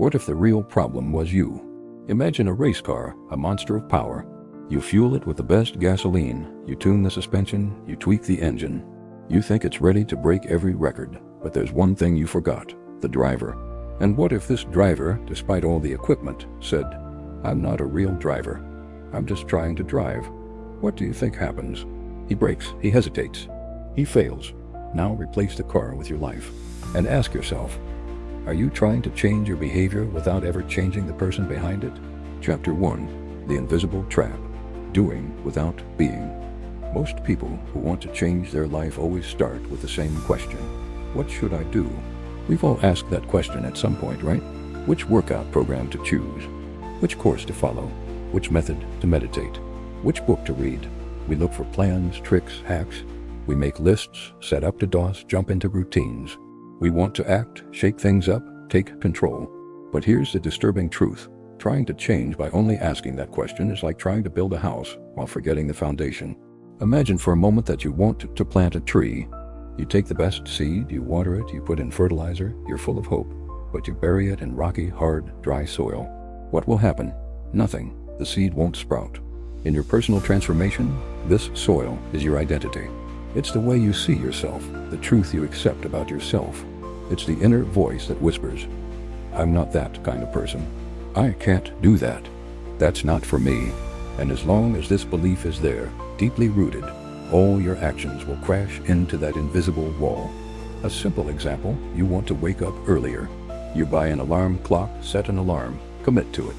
What if the real problem was you? Imagine a race car, a monster of power. You fuel it with the best gasoline, you tune the suspension, you tweak the engine. You think it's ready to break every record, but there's one thing you forgot: the driver. And what if this driver, despite all the equipment, said, "I'm not a real driver. I'm just trying to drive"? What do you think happens? He brakes, he hesitates, he fails. Now replace the car with your life and ask yourself, are you trying to change your behavior without ever changing the person behind it? Chapter 1. The Invisible Trap. Doing without being. Most people who want to change their life always start with the same question: what should I do? We've all asked that question at some point, right? Which workout program to choose? Which course to follow? Which method to meditate? Which book to read? We look for plans, tricks, hacks. We make lists, set up to DOS, jump into routines. We want to act, shake things up, take control. But here's the disturbing truth. Trying to change by only asking that question is like trying to build a house while forgetting the foundation. Imagine for a moment that you want to plant a tree. You take the best seed, you water it, you put in fertilizer, you're full of hope, but you bury it in rocky, hard, dry soil. What will happen? Nothing. The seed won't sprout. In your personal transformation, this soil is your identity. It's the way you see yourself, the truth you accept about yourself. It's the inner voice that whispers, "I'm not that kind of person. I can't do that. That's not for me." And as long as this belief is there, deeply rooted, all your actions will crash into that invisible wall. A simple example: you want to wake up earlier. You buy an alarm clock, set an alarm, commit to it.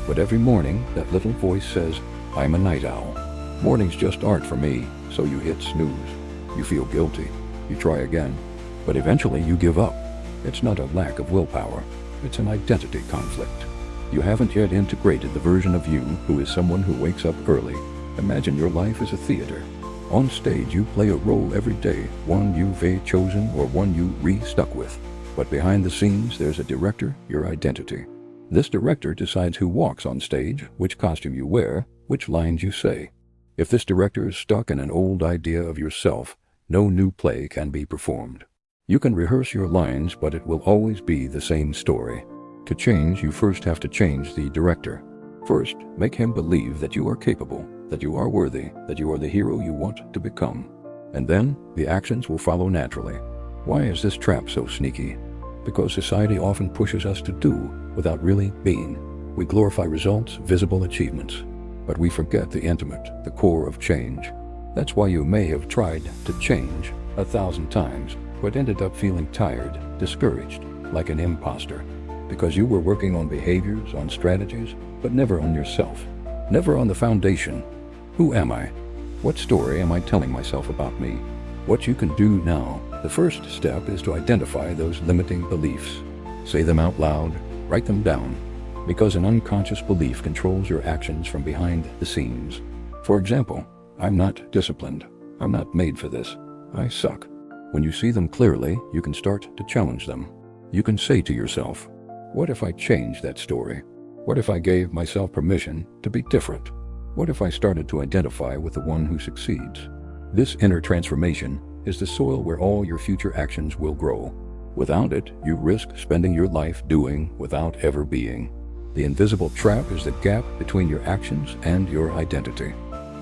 But every morning, that little voice says, "I'm a night owl. Mornings just aren't for me," so you hit snooze. You feel guilty. You try again. But eventually you give up. It's not a lack of willpower. It's an identity conflict. You haven't yet integrated the version of you who is someone who wakes up early. Imagine your life as a theater. On stage, you play a role every day, one you've chosen or one you re-stuck with. But behind the scenes, there's a director, your identity. This director decides who walks on stage, which costume you wear, which lines you say. If this director is stuck in an old idea of yourself, no new play can be performed. You can rehearse your lines, but it will always be the same story. To change, you first have to change the director. First, make him believe that you are capable, that you are worthy, that you are the hero you want to become. And then, the actions will follow naturally. Why is this trap so sneaky? Because society often pushes us to do without really being. We glorify results, visible achievements. But we forget the intimate, the core of change. That's why you may have tried to change 1,000 times, but ended up feeling tired, discouraged, like an imposter. Because you were working on behaviors, on strategies, but never on yourself. Never on the foundation. Who am I? What story am I telling myself about me? What you can do now, the first step is to identify those limiting beliefs. Say them out loud, write them down. Because an unconscious belief controls your actions from behind the scenes. For example, "I'm not disciplined. I'm not made for this. I suck." When you see them clearly, you can start to challenge them. You can say to yourself, what if I changed that story? What if I gave myself permission to be different? What if I started to identify with the one who succeeds? This inner transformation is the soil where all your future actions will grow. Without it, you risk spending your life doing without ever being. The invisible trap is the gap between your actions and your identity.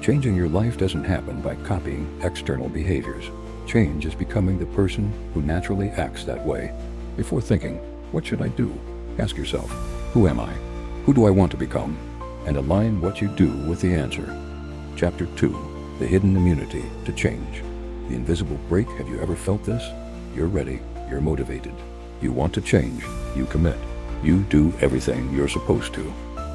Changing your life doesn't happen by copying external behaviors. Change is becoming the person who naturally acts that way. Before thinking, what should I do? Ask yourself, who am I? Who do I want to become? And align what you do with the answer. Chapter 2. The Hidden Immunity to Change. The invisible break. Have you ever felt this? You're ready. You're motivated. You want to change. You commit. You do everything you're supposed to.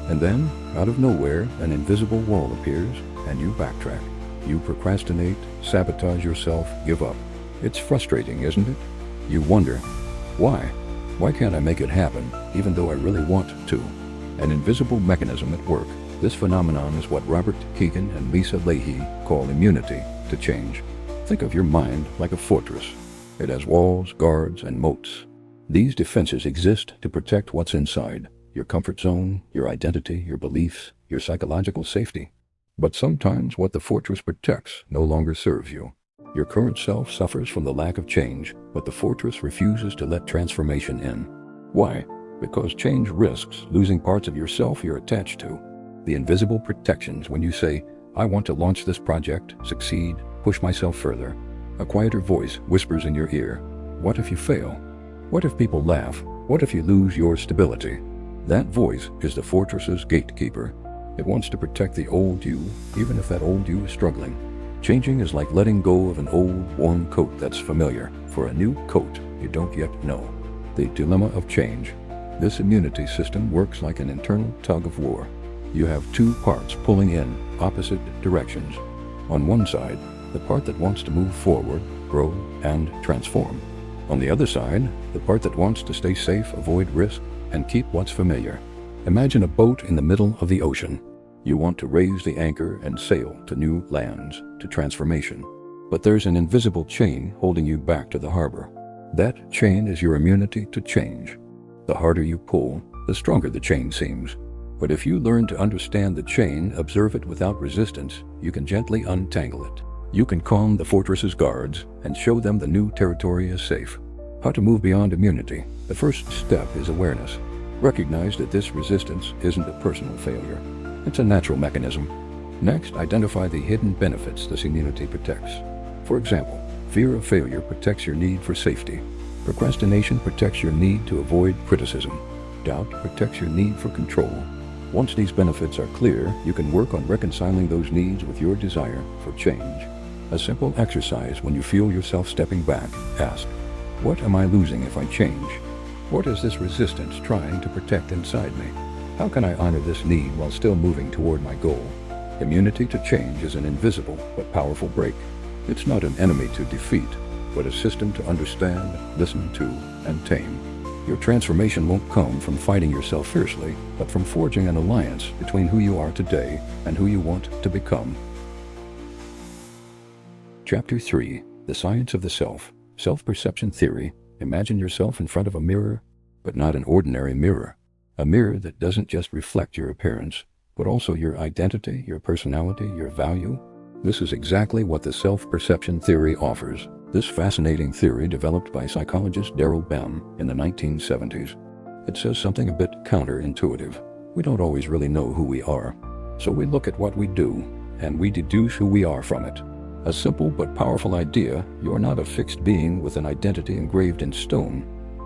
And then, out of nowhere, an invisible wall appears, and you backtrack. You procrastinate, sabotage yourself, give up. It's frustrating, isn't it? You wonder, why? Why can't I make it happen, even though I really want to? An invisible mechanism at work. This phenomenon is what Robert Keegan and Lisa Leahy call immunity to change. Think of your mind like a fortress. It has walls, guards, and moats. These defenses exist to protect what's inside, your comfort zone, your identity, your beliefs, your psychological safety. But sometimes what the fortress protects no longer serves you. Your current self suffers from the lack of change, but the fortress refuses to let transformation in. Why? because change risks losing parts of yourself you're attached to. The invisible protections when you say, I want to launch this project, succeed, push myself further. A quieter voice whispers in your ear, what if you fail? What if people laugh? What if you lose your stability? That voice is the fortress's gatekeeper. It wants to protect the old you, even if that old you is struggling. Changing is like letting go of an old, worn coat that's familiar for a new coat you don't yet know. The dilemma of change. This immunity system works like an internal tug of war. You have two parts pulling in opposite directions. On one side, the part that wants to move forward, grow, and transform. On the other side, the part that wants to stay safe, avoid risk, and keep what's familiar. Imagine a boat in the middle of the ocean. You want to raise the anchor and sail to new lands, to transformation. But there's an invisible chain holding you back to the harbor. That chain is your immunity to change. The harder you pull, the stronger the chain seems. But if you learn to understand the chain, observe it without resistance, you can gently untangle it. You can calm the fortress's guards and show them the new territory is safe. How to move beyond immunity? The first step is awareness. Recognize that this resistance isn't a personal failure. It's a natural mechanism. Next, identify the hidden benefits this immunity protects. For example, fear of failure protects your need for safety. Procrastination protects your need to avoid criticism. Doubt protects your need for control. Once these benefits are clear, you can work on reconciling those needs with your desire for change. A simple exercise when you feel yourself stepping back, ask, what am I losing if I change? What is this resistance trying to protect inside me? How can I honor this need while still moving toward my goal? Immunity to change is an invisible but powerful break. It's not an enemy to defeat, but a system to understand, listen to, and tame. Your transformation won't come from fighting yourself fiercely, but from forging an alliance between who you are today and who you want to become. Chapter 3. The Science of the Self. Self-perception theory. Imagine yourself in front of a mirror, but not an ordinary mirror. A mirror that doesn't just reflect your appearance, but also your identity, your personality, your value. This is exactly what the self-perception theory offers. This fascinating theory developed by psychologist Darrell Bem in the 1970s. It says something a bit counterintuitive. We don't always really know who we are. So we look at what we do, and we deduce who we are from it. A simple but powerful idea, you are not a fixed being with an identity engraved in stone.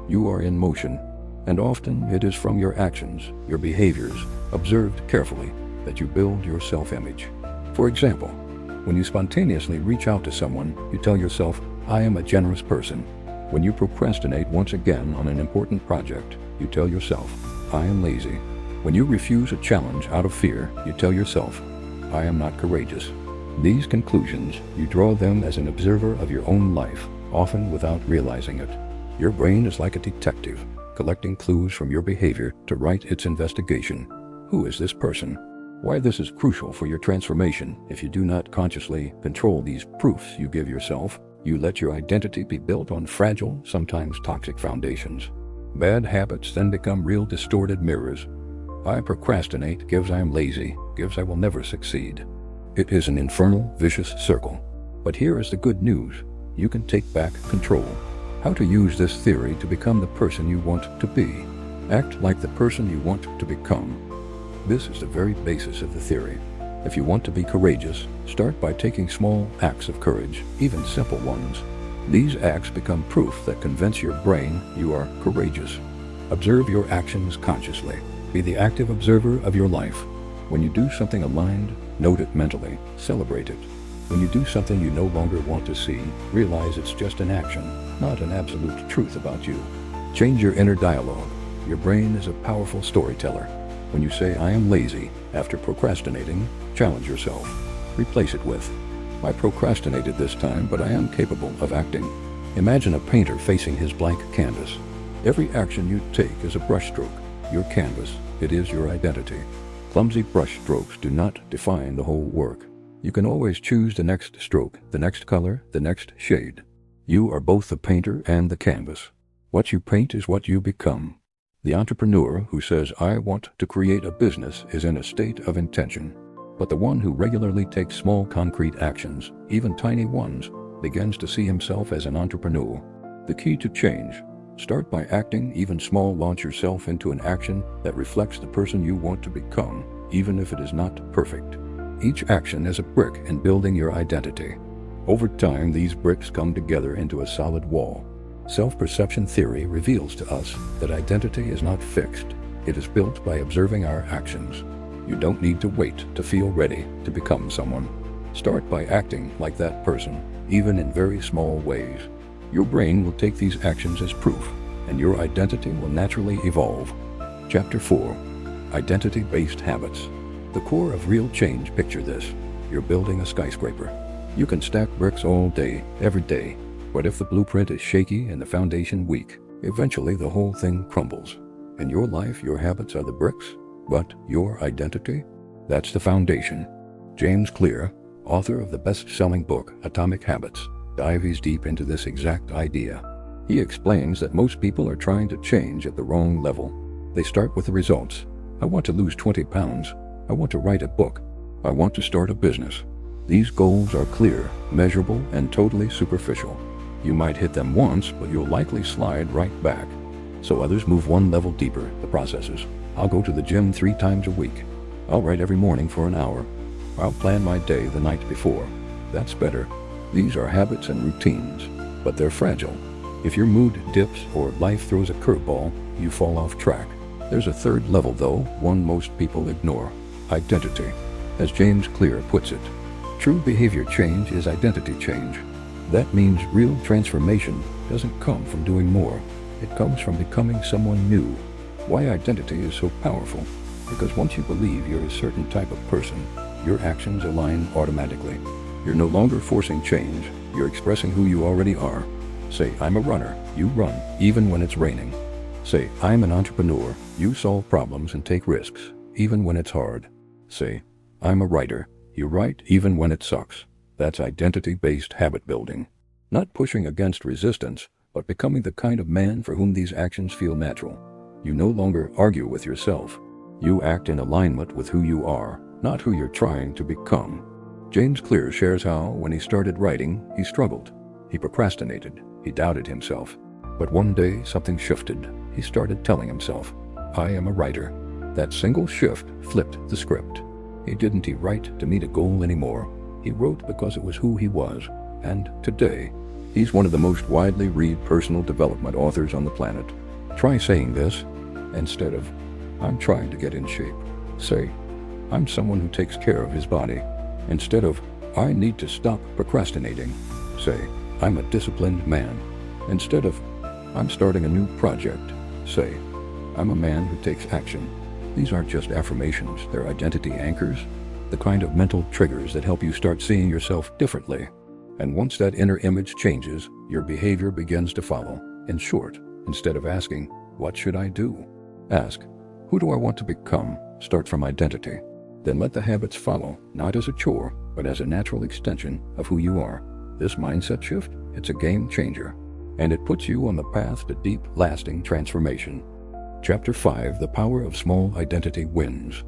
You are in motion, and often it is from your actions, your behaviors, observed carefully, that you build your self-image. For example, when you spontaneously reach out to someone, you tell yourself, I am a generous person. When you procrastinate once again on an important project, you tell yourself, I am lazy. When you refuse a challenge out of fear, you tell yourself, I am not courageous. These conclusions, you draw them as an observer of your own life, often without realizing it. Your brain is like a detective, collecting clues from your behavior to write its investigation. Who is this person? Why this is crucial for your transformation. If you do not consciously control these proofs you give yourself, you let your identity be built on fragile, sometimes toxic foundations. Bad habits then become real distorted mirrors. I procrastinate gives I am lazy, gives I will never succeed. It is an infernal, vicious circle. But here is the good news. You can take back control. How to use this theory to become the person you want to be. Act like the person you want to become. This is the very basis of the theory. If you want to be courageous, start by taking small acts of courage, even simple ones. These acts become proof that convince your brain you are courageous. Observe your actions consciously. Be the active observer of your life. When you do something aligned, note it mentally, celebrate it. When you do something you no longer want to see, realize it's just an action, not an absolute truth about you. Change your inner dialogue. Your brain is a powerful storyteller. When you say, I am lazy, after procrastinating, challenge yourself. Replace it with, I procrastinated this time, but I am capable of acting. Imagine a painter facing his blank canvas. Every action you take is a brushstroke. Your canvas, it is your identity. Clumsy brush strokes do not define the whole work. You can always choose the next stroke, the next color, the next shade. You are both the painter and the canvas. What you paint is what you become. The entrepreneur who says, I want to create a business is in a state of intention. But the one who regularly takes small concrete actions, even tiny ones, begins to see himself as an entrepreneur. The key to change. Start by acting, even small. Launch yourself into an action that reflects the person you want to become, even if it is not perfect. Each action is a brick in building your identity. Over time, these bricks come together into a solid wall. Self-perception theory reveals to us that identity is not fixed. It is built by observing our actions. You don't need to wait to feel ready to become someone. Start by acting like that person, even in very small ways. Your brain will take these actions as proof, and your identity will naturally evolve. Chapter 4. Identity-based habits. The core of real change. Picture this. You're building a skyscraper. You can stack bricks all day, every day. But if the blueprint is shaky and the foundation weak, eventually the whole thing crumbles. In your life, your habits are the bricks, but your identity? That's the foundation. James Clear, author of the best-selling book, Atomic Habits, dives deep into this exact idea. He explains that most people are trying to change at the wrong level. They start with the results. I want to lose 20 pounds. I want to write a book. I want to start a business. These goals are clear, measurable, and totally superficial. You might hit them once, but you'll likely slide right back. So others move one level deeper. The processes. I'll go to the gym 3 times a week. I'll write every morning for an hour. I'll plan my day the night before. That's better. These are habits and routines, but they're fragile. If your mood dips or life throws a curveball, you fall off track. There's a third level though, one most people ignore. Identity. As James Clear puts it, true behavior change is identity change. That means real transformation doesn't come from doing more. It comes from becoming someone new. Why identity is so powerful? Because once you believe you're a certain type of person, your actions align automatically. You're no longer forcing change. You're expressing who you already are. Say, I'm a runner. You run, even when it's raining. Say, I'm an entrepreneur. You solve problems and take risks, even when it's hard. Say, I'm a writer. You write, even when it sucks. That's identity-based habit building. Not pushing against resistance, but becoming the kind of man for whom these actions feel natural. You no longer argue with yourself. You act in alignment with who you are, not who you're trying to become. James Clear shares how, when he started writing, he struggled. He procrastinated. He doubted himself. But one day, something shifted. He started telling himself, I am a writer. That single shift flipped the script. He didn't write to meet a goal anymore. He wrote because it was who he was. And today, he's one of the most widely read personal development authors on the planet. Try saying this. Instead of, I'm trying to get in shape, say, I'm someone who takes care of his body. Instead of, I need to stop procrastinating, say, I'm a disciplined man. Instead of, I'm starting a new project, say, I'm a man who takes action. These aren't just affirmations, they're identity anchors, the kind of mental triggers that help you start seeing yourself differently. And once that inner image changes, your behavior begins to follow. In short, instead of asking, what should I do? Ask, who do I want to become? Start from identity. Then let the habits follow, not as a chore, but as a natural extension of who you are. This mindset shift, it's a game changer. And it puts you on the path to deep, lasting transformation. Chapter 5. The Power of Small Identity Wins.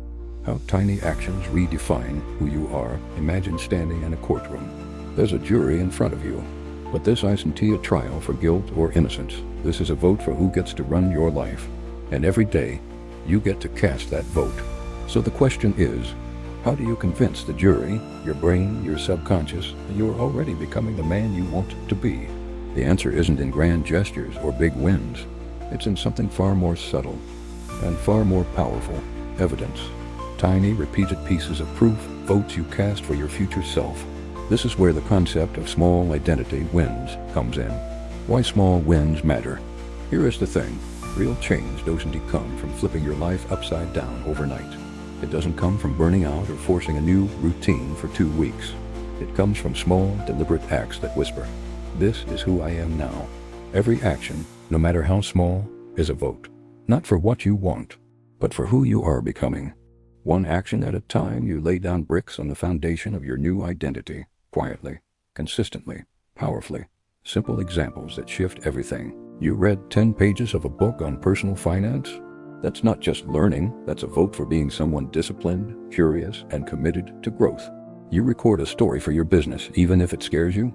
How tiny actions redefine who you are. Imagine standing in a courtroom. There's a jury in front of you. But this isn't a trial for guilt or innocence. This is a vote for who gets to run your life. And every day, you get to cast that vote. So the question is, how do you convince the jury, your brain, your subconscious, that you are already becoming the man you want to be? The answer isn't in grand gestures or big wins. It's in something far more subtle and far more powerful. Evidence. Tiny, repeated pieces of proof, votes you cast for your future self. This is where the concept of small identity wins comes in. Why small wins matter. Here is the thing. Real change doesn't come from flipping your life upside down overnight. It doesn't come from burning out or forcing a new routine for 2 weeks. It comes from small, deliberate acts that whisper, this is who I am now. Every action, no matter how small, is a vote. Not for what you want, but for who you are becoming. One action at a time, you lay down bricks on the foundation of your new identity, quietly, consistently, powerfully. Simple examples that shift everything. You read 10 pages of a book on personal finance? That's not just learning, that's a vote for being someone disciplined, curious, and committed to growth. You record a story for your business, even if it scares you?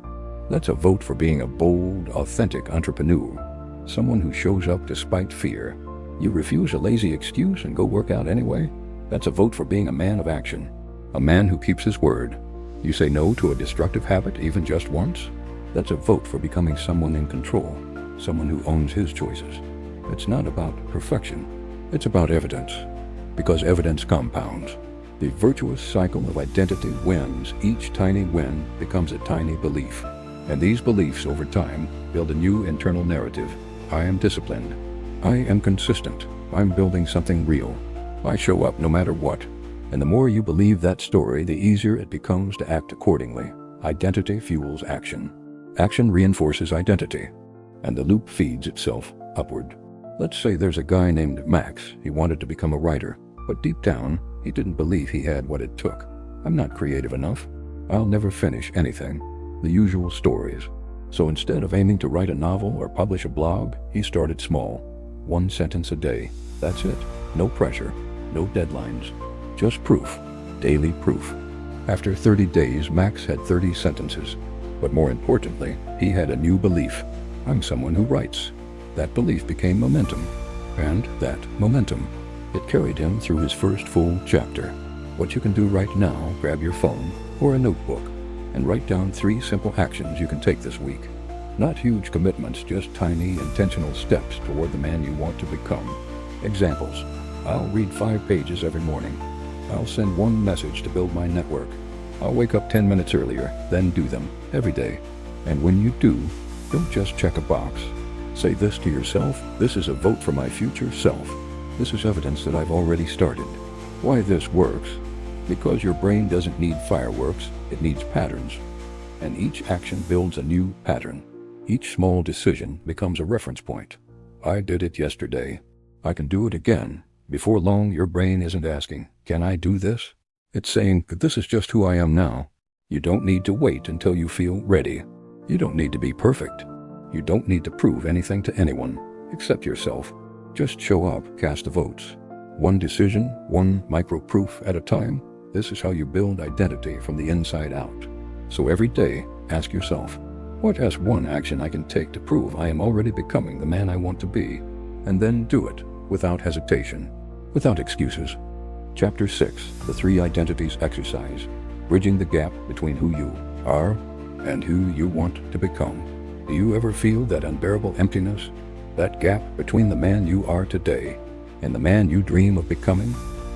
That's a vote for being a bold, authentic entrepreneur. Someone who shows up despite fear. You refuse a lazy excuse and go work out anyway? That's a vote for being a man of action. A man who keeps his word. You say no to a destructive habit even just once? That's a vote for becoming someone in control. Someone who owns his choices. It's not about perfection. It's about evidence. Because evidence compounds. The virtuous cycle of identity wins. Each tiny win becomes a tiny belief. And these beliefs over time build a new internal narrative. I am disciplined. I am consistent. I'm building something real. I show up no matter what. And the more you believe that story, the easier it becomes to act accordingly. Identity fuels action. Action reinforces identity. And the loop feeds itself upward. Let's say there's a guy named Max. He wanted to become a writer. But deep down, he didn't believe he had what it took. I'm not creative enough. I'll never finish anything. The usual stories. So instead of aiming to write a novel or publish a blog, he started small. 1 sentence a day. That's it. No pressure. No deadlines. Just proof. Daily proof. After 30 days, Max had 30 sentences. But more importantly, he had a new belief. I'm someone who writes. That belief became momentum. And that momentum, it carried him through his first full chapter. What you can do right now, grab your phone or a notebook and write down 3 simple actions you can take this week. Not huge commitments, just tiny, intentional steps toward the man you want to become. Examples. I'll read 5 pages every morning. I'll send 1 message to build my network. I'll wake up 10 minutes earlier, then do them every day. And when you do, don't just check a box. Say this to yourself: this is a vote for my future self. This is evidence that I've already started. Why this works? Because your brain doesn't need fireworks, it needs patterns. And each action builds a new pattern. Each small decision becomes a reference point. I did it yesterday. I can do it again. Before long, your brain isn't asking, can I do this? It's saying, this is just who I am now. You don't need to wait until you feel ready. You don't need to be perfect. You don't need to prove anything to anyone, except yourself. Just show up, cast the votes. 1 decision, 1 micro-proof at a time. This is how you build identity from the inside out. So every day, ask yourself, what is 1 action I can take to prove I am already becoming the man I want to be? And then do it, without hesitation, without excuses. Chapter 6, The 3 Identities Exercise. Bridging the gap between who you are and who you want to become. Do you ever feel that unbearable emptiness? That gap between the man you are today and the man you dream of becoming?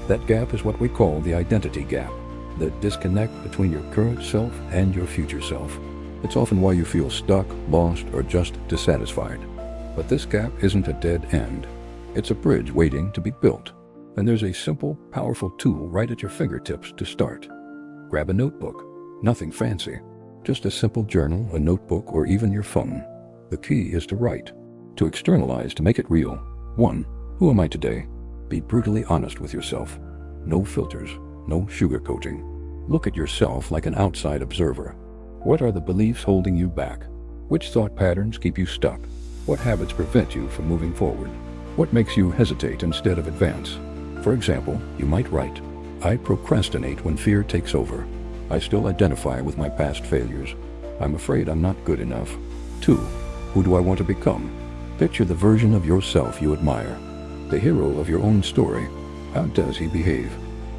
That gap is what we call the identity gap. The disconnect between your current self and your future self. It's often why you feel stuck, lost, or just dissatisfied. But this gap isn't a dead end. It's a bridge waiting to be built. And there's a simple, powerful tool right at your fingertips to start. Grab a notebook. Nothing fancy. Just a simple journal, a notebook, or even your phone. The key is to write. To externalize, to make it real. 1. Who am I today? Be brutally honest with yourself. No filters. No sugarcoating. Look at yourself like an outside observer. What are the beliefs holding you back? Which thought patterns keep you stuck? What habits prevent you from moving forward? What makes you hesitate instead of advance? For example, you might write, I procrastinate when fear takes over. I still identify with my past failures. I'm afraid I'm not good enough. 2. Who do I want to become? Picture the version of yourself you admire. The hero of your own story. How does he behave?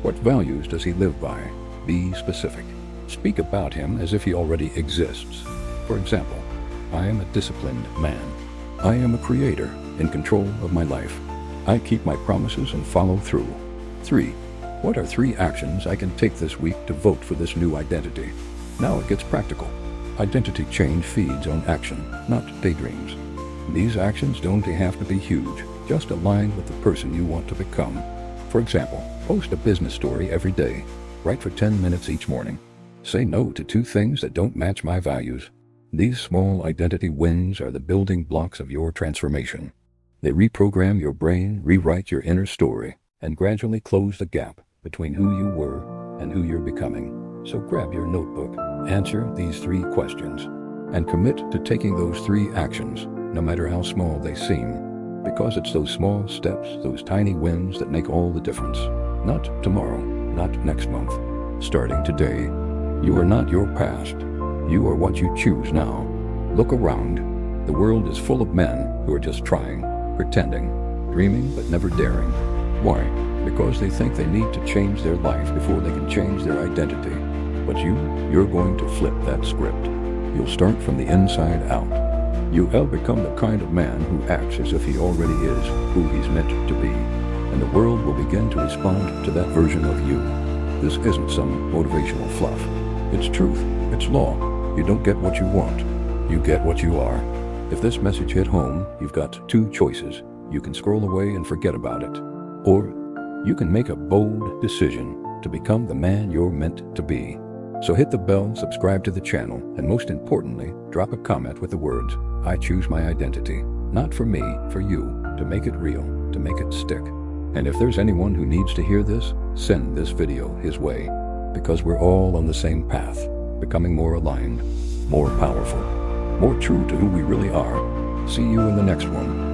What values does he live by? Be specific. Speak about him as if he already exists. For example, I am a disciplined man. I am a creator in control of my life. I keep my promises and follow through. 3. What are 3 actions I can take this week to vote for this new identity? Now it gets practical. Identity change feeds on action, not daydreams. These actions don't have to be huge, just align with the person you want to become. For example, post a business story every day. Write for 10 minutes each morning. Say no to 2 things that don't match my values. These small identity wins are the building blocks of your transformation. They reprogram your brain, rewrite your inner story, and gradually close the gap between who you were and who you're becoming. So grab your notebook, answer these 3 questions, and commit to taking those 3 actions, no matter how small they seem. Because it's those small steps, those tiny wins that make all the difference. Not tomorrow, not next month. Starting today. You are not your past. You are what you choose now. Look around. The world is full of men who who are just trying, pretending, dreaming but never daring. Why? Because they think they need to change their life before they can change their identity. But you're going to flip that script. You'll start from the inside out. You'll become the kind of man who acts as if he already is who he's meant to be. And the world will begin to respond to that version of you. This isn't some motivational fluff. It's truth. It's law. You don't get what you want. You get what you are. If this message hit home, you've got two choices. You can scroll away and forget about it. Or you can make a bold decision to become the man you're meant to be. So hit the bell, subscribe to the channel, and most importantly, drop a comment with the words, "I choose my identity." Not for me, for you, to make it real, to make it stick. And if there's anyone who needs to hear this, send this video his way. Because we're all on the same path, becoming more aligned, more powerful, more true to who we really are. See you in the next one.